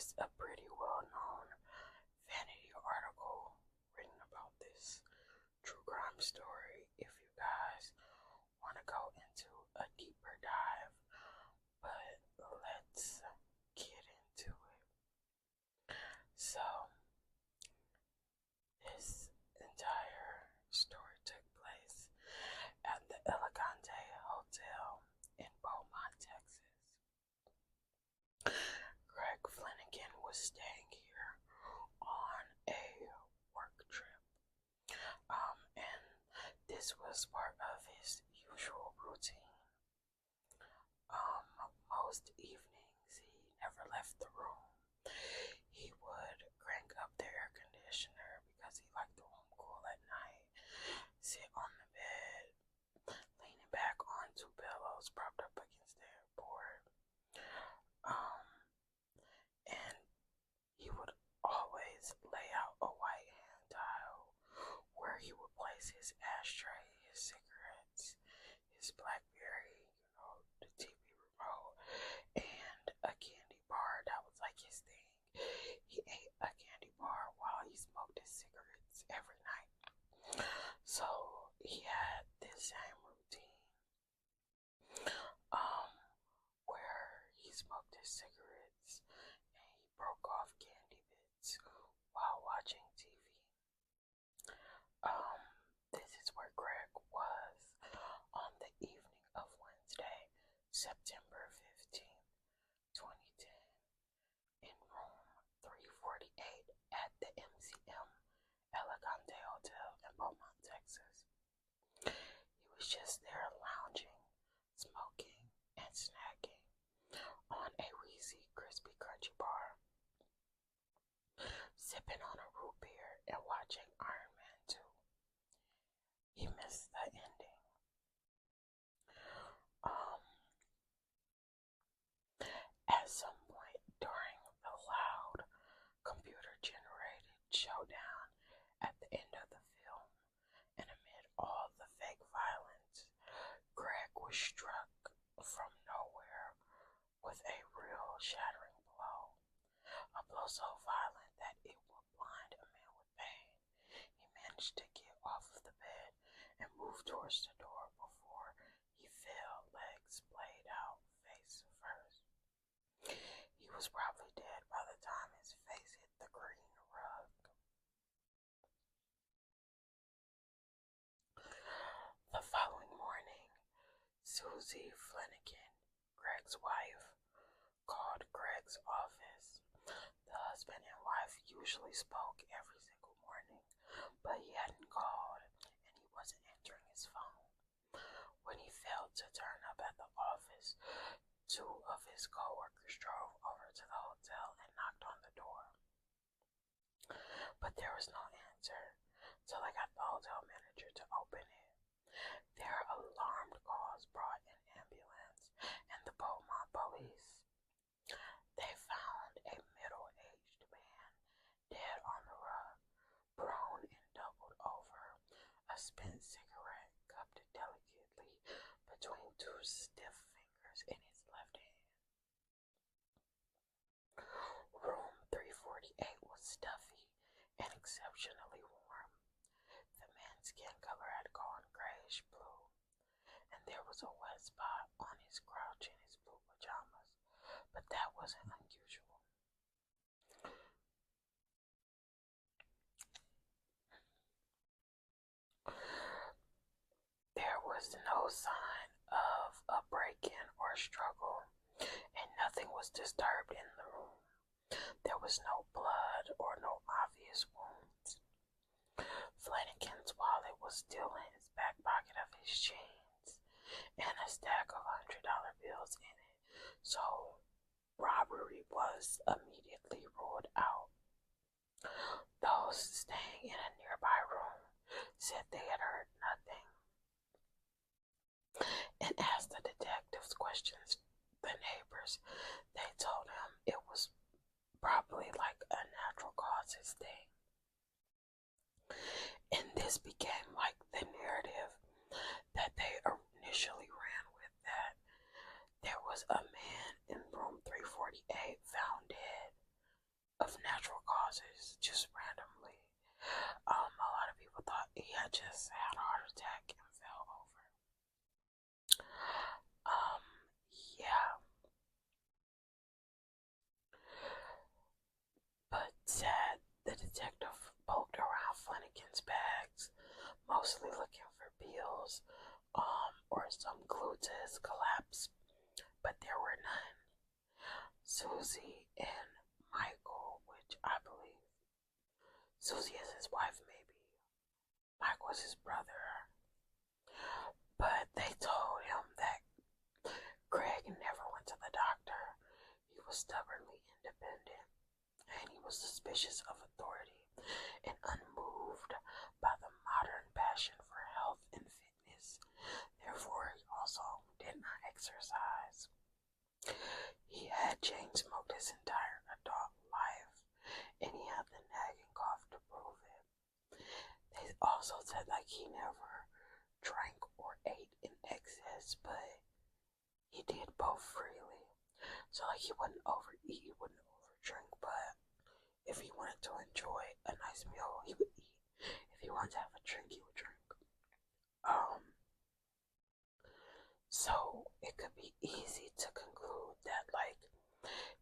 is a pretty well-known vanity article written about this true crime story if you guys want to go into a deeper dive, but let's get into it. So, this entire story took place at the Elegante Hotel in Beaumont, Texas. Greg Flanagan was staying here on a work trip, and this was part of his usual routine. Most evenings he never left the room. He would crank up the air conditioner because he liked the room cool at night, sit on the bed, leaning back on two pillows propped up against the headboard. And he would always lay out a white hand tile where he would place his ashtray, his cigarettes, his Blackberry, the TV remote, and a candy bar. That was like his thing. He ate a candy bar while he smoked his cigarettes every night. So he had this same routine where he smoked his cigarettes and he broke off candy bits while watching TV. This is where Greg was on the evening of Wednesday, September 15th, 2010, in room 348 at the MCM Elegante Hotel in Beaumont, Texas. He was just there lounging, smoking, and snacking on a Reese's Crispy Crunchy bar, sipping on a root beer and watching Iron Man 2. He missed the ending. At some point during the loud computer-generated showdown at the end of the film, and amid all the fake violence, Greg was struck from nowhere with a real shattering blow. A blow so violent that it would blind a man with pain. He managed to get off of the bed and move towards the door before he fell, legs splayed out, face first. He was probably dead by the time his face hit the green rug. The following morning, Susie Flanagan, Greg's wife, called Greg's office. The husband and wife usually spoke every single morning, but he hadn't called and he wasn't answering his phone. When he failed to turn up at the office, two of his co-workers drove over to the hotel and knocked on the door. But there was no answer, so they got the hotel manager to open it. Their alarmed calls brought an ambulance and the Beaumont police. They found a middle-aged man dead on the rug, prone and doubled over, a spent cigarette cupped delicately between two stiff fingers in his left hand. Room 348 was stuffy and exceptionally warm. The man's skin color had gone grayish blue, and there was a wet spot on his crotch in his blue pajamas, but that wasn't unusual. There was no sign of a break-in or struggle, and nothing was disturbed in the room. There was no blood or no obvious wounds. Flanagan's wallet was still in his back pocket of his jeans, and a stack of $100 bills in it, so robbery was immediately ruled out. Those staying in a nearby room said they had heard nothing, and as the detectives questioned the neighbors, they told him it was probably like a natural causes thing. And this became like the narrative that they initially ran with, that there was a man in room 348 found dead some clue to his collapse, but there were none. Susie and Michael, which I believe Susie is his wife, maybe. Mike was his brother. But they told him that Greg never went to the doctor. He was stubbornly independent, and he was suspicious of authority and unmoved by the modern passion for health and fitness. Therefore, he also did not exercise. He had chain smoked his entire adult life, and he had the nagging cough to prove it. They also said like he never drank or ate in excess, but he did both freely. So like he wouldn't overeat, he wouldn't overdrink, but if he wanted to enjoy a nice meal, he would eat. If he wanted to have a drink, he would drink. So it could be easy to conclude that like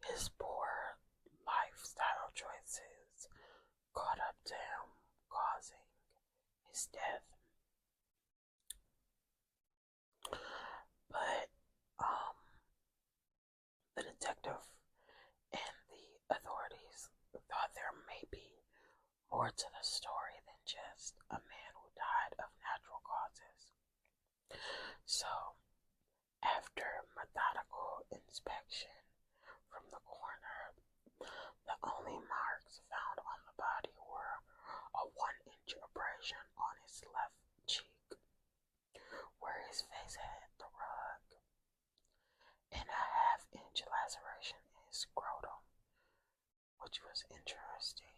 his poor lifestyle choices caught up to him, causing his death. But the detective and the authorities thought there may be more to the story than just a man who died of natural causes. So, after methodical inspection from the coroner, the only marks found on the body were a 1-inch abrasion on his left cheek, where his face had hit the rug, and a 1/2-inch laceration in his scrotum, which was interesting.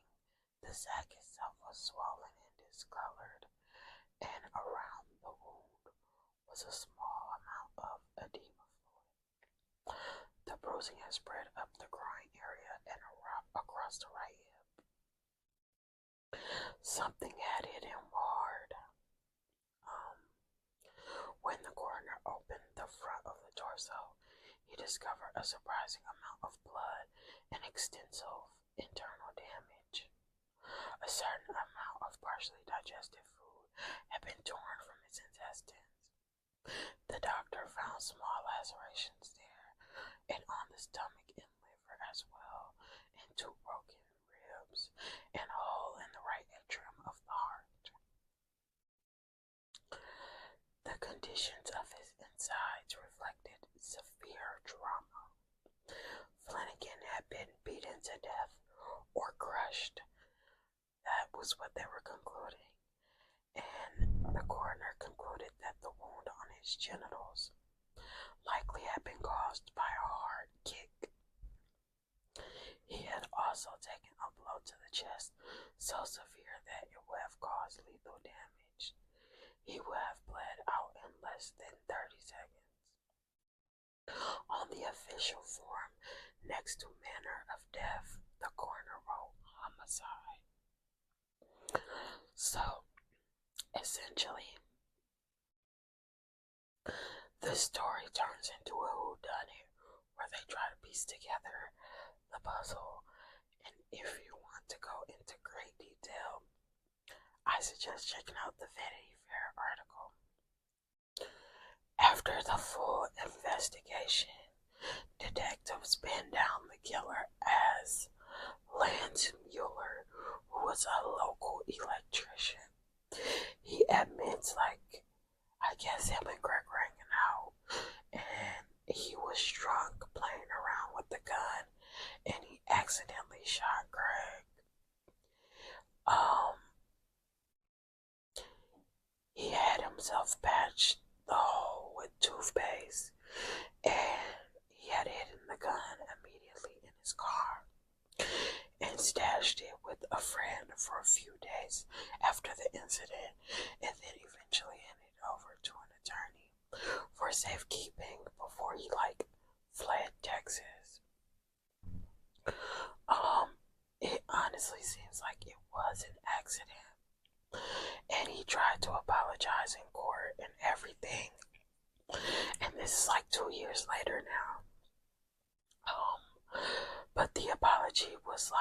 The sac itself was swollen and discolored, and around the wound was a small amount of edema fluid. The bruising had spread up the groin area and across the right hip. Something had hit him hard. When the coroner opened the front of the torso, he discovered a surprising amount of blood and extensive internal damage. A certain amount of partially digested food had been torn from his intestines. The doctor found small lacerations there and on the stomach and liver as well, and 2 broken ribs and a hole in the right atrium of the heart. The conditions of his insides reflected severe trauma. Flanagan had been beaten to death or crushed. That was what they were concluding. And the coroner concluded that the wound on his genitals likely had been caused by a hard kick. He had also taken a blow to the chest so severe that it would have caused lethal damage. He would have bled out in less than 30 seconds. On the official form, next to manner of death, the coroner wrote homicide. So, essentially, the story turns into a whodunit where they try to piece together the puzzle. And if you want to go into great detail, I suggest checking out the Vanity Fair article. After the full investigation, detectives pinned down the killer as Lance Mueller, who was a local electrician. He admits, like, I guess him and Greg were hanging out, and he was drunk playing around with the gun, and he accidentally shot Greg. He had himself patched the hole with toothpaste, and he had hidden the gun immediately in his car and stashed it with a friend for a few days after the incident, and then eventually handed it over to an attorney for safekeeping before he fled Texas. It honestly seems like it was an accident, and he tried to apologize in court and everything, and this is 2 years later now. But the apology was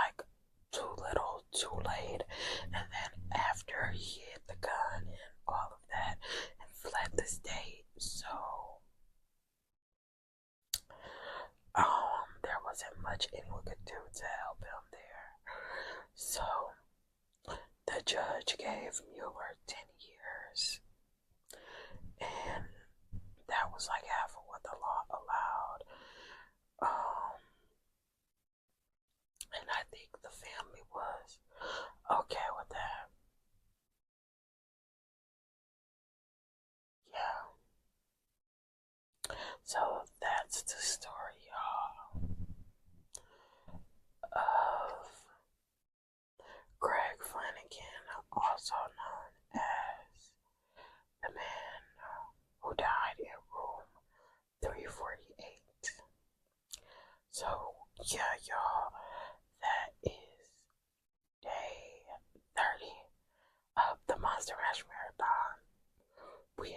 too little, too late, and then after he hid the gun and all of that and fled the state, so judge gave Mueller 10 years, and that was like half of what the law allowed. And I think the family was okay with that. Yeah. So that's the story, y'all, of Greg Flanagan, also known as the man who died in room 348. So, yeah, y'all, that is day 30 of the Monster Mash Marathon. We